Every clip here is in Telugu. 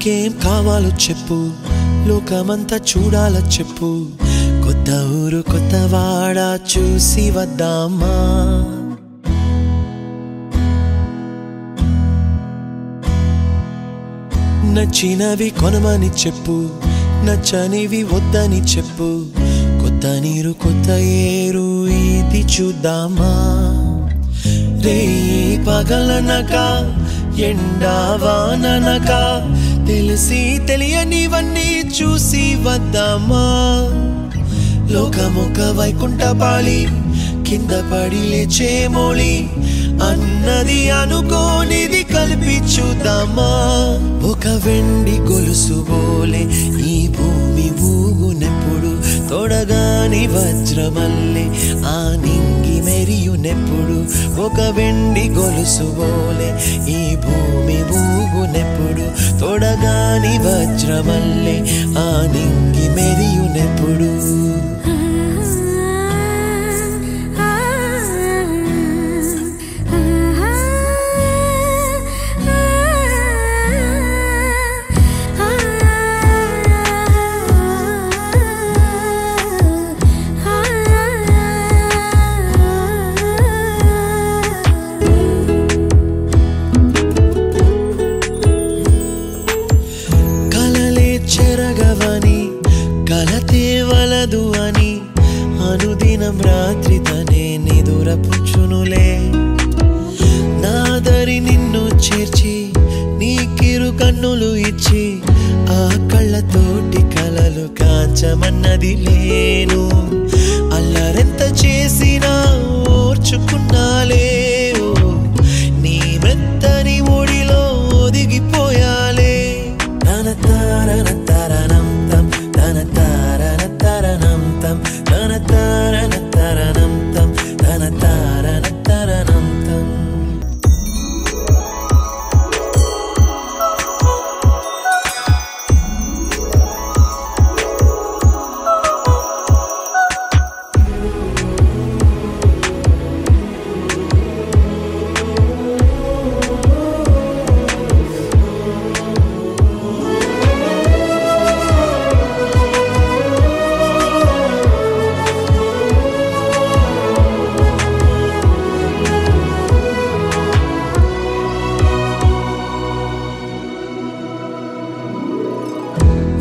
నీకేం కావాలో చెప్పు, లోకమంతా చూడాలో చెప్పు. కొత్త ఊరు కొత్త వాడ చూసి వద్దామా? నచ్చినవి కొనమని చెప్పు, నచ్చనివి వద్దని చెప్పు. కొత్త నీరు కొత్త ఏరు ఇది చూద్దామా? రే పగలనక ఎండా వాననక తెలిసి తెలియనివన్నీ చూసి వద్దామా? లోకమొక వైకుంఠపాళి, కింద పడి లేచే మోళి, అన్నది అనుకోనిది కలిపి చూద్దామా? ఒక వెండి గొలుసు బోలే ఈ భూమి ఊగునెప్పుడు, తొడగాని వజ్రమల్లె ఆ నింగి మెరియునెప్పుడు. ఒక వెండి గొలుసు బోలే ఈ భూమి ఊగునెప్పుడు, తొడగాని వజ్రమల్లె ఆ నింగి మెరియునెప్పుడు. చెరగవని కలతే వలదు అని అనుదినం రాత్రి తనే నిదురపుచ్చునులే. నాదరి నిన్ను చేర్చి నీకిరు కన్నులు ఇచ్చి, ఆ కళ్ళతోటి కలలు కాంచమన్నది లేను. అల్లరెంత చేసినా ఓర్చుకున్నాలే, నీ మెత్తని ఒడిలో ఒదిగిపోయాలే. తన తారన తరణం తం, తన తారన తరణం తం, తన తారన తరణం తం, తన తారన తరణం తం.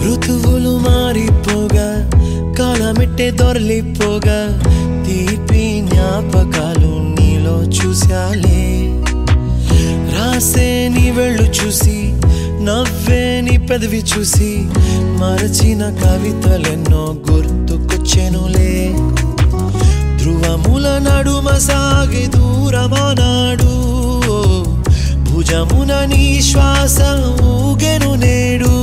ఋతువులు మారిపోగా, కాలమెట్టే దొరలిపోగా, తీపి జ్ఞాపకాలు నీలో చూశాలే. రాసే నీ వెళ్ళు చూసి, నవ్వే నీ పెదవి చూసి, మరచిన కవితలెన్నో గుర్తుకొచ్చెనులే. ధ్రువముల నడుమ సాగే దూరమానాడు, భుజమున నీ శ్వాస ఊగెను నేడు.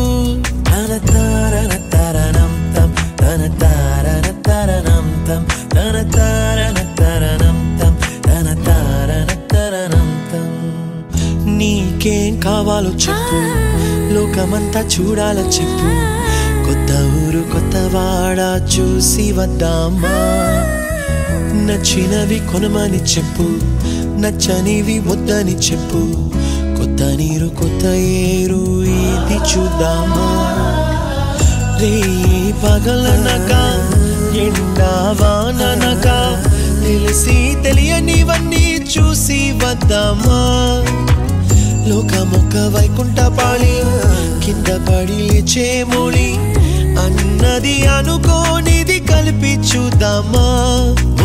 తన తారన తరణం తం, తన తారన తరణం తం, తన తారన తరణం తం, తన తారన తరణం తం. నీకేం కావాలో చెప్పు, లోకమంతా చూడాలో చెప్పు. కొత్త ఊరు కొత్త వాడ చూసి వద్దామా? నచ్చినవి కొనమని చెప్పు, నచ్చనివి వద్దని చెప్పు. కొత్త నీరు కొత్త ఏరు ఇది చూద్దామా? రే పగలనక ఎండా వాననక తెలిసి తెలియనివన్నీ చూసి వద్దామా? లోకమొక వైకుంఠపాళి, కింద పడి లేచే మోళి, అన్నది అనుకోనిది కలిపి చూద్దామా?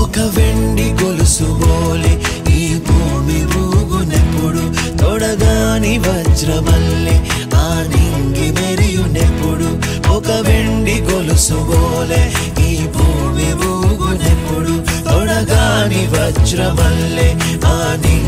ఒక వెండి గొలుసు బోలే ఈ భూమి ఊగునెప్పుడు, తొడగాని వజ్రమల్లె ఆ నింగి మెరియునెప్పుడు. ఒక వెండి గొలుసు బోలే ఈ భూమి ఊగునెప్పుడు, తొడగాని వజ్రమల్లె ఆ నింగి